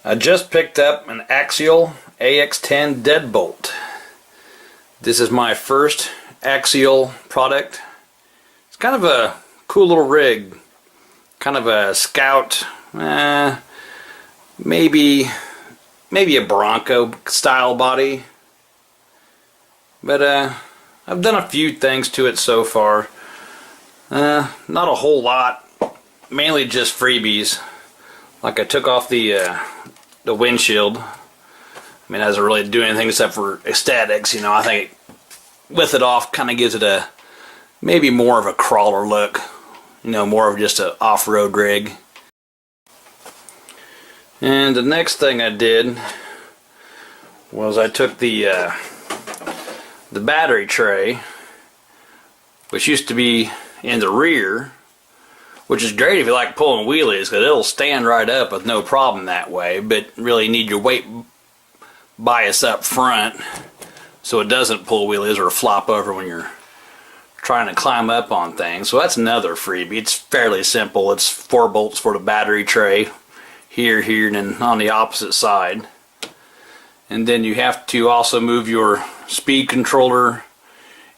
I just picked up an Axial AX10 deadbolt. This is my first Axial product. It's kind of a cool little rig, kind of a Scout, maybe a Bronco style body. But I've done a few things to it so far. Not a whole lot, mainly just freebies. Like I took off the windshield. I mean, it doesn't really do anything except for aesthetics, you know. I think with it off kind of gives it a maybe more of a crawler look, you know, more of just an off-road rig. And the next thing I did was I took the battery tray, which used to be in the rear, which is great if you like pulling wheelies because it'll stand right up with no problem that way, but really need your weight bias up front so it doesn't pull wheelies or flop over when you're trying to climb up on things. So that's another freebie. It's fairly simple. It's 4 bolts for the battery tray, here, and then on the opposite side. And then you have to also move your speed controller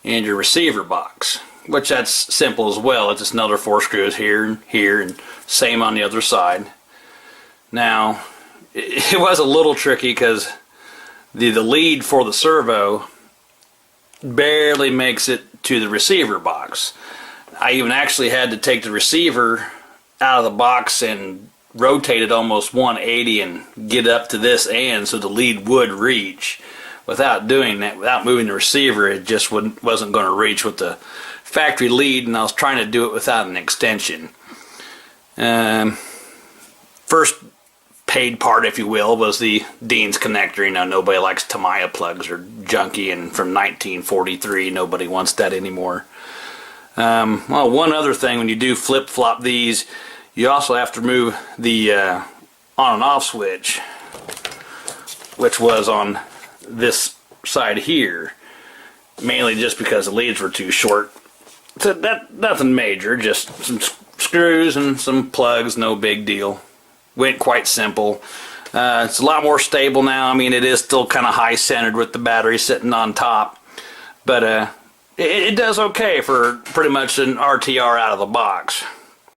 and your receiver box, which that's simple as well. It's just another 4 screws here, and same on the other side. Now, it was a little tricky because the lead for the servo barely makes it to the receiver box. I even actually had to take the receiver out of the box and rotate it almost 180 and get up to this end so the lead would reach. Without doing that, without moving the receiver, it just wasn't going to reach with the factory lead, and I was trying to do it without an extension. First paid part, if you will, was the Dean's connector. You know, nobody likes Tamiya plugs, or junky, and from 1943 nobody wants that anymore. Well, one other thing, when you do flip-flop these, you also have to move the on and off switch, which was on this side here, mainly just because the leads were too short. So nothing major, just some screws and some plugs, no big deal. Went quite simple. It's a lot more stable now. I mean, it is still kind of high centered with the battery sitting on top, but it does okay for pretty much an RTR out of the box.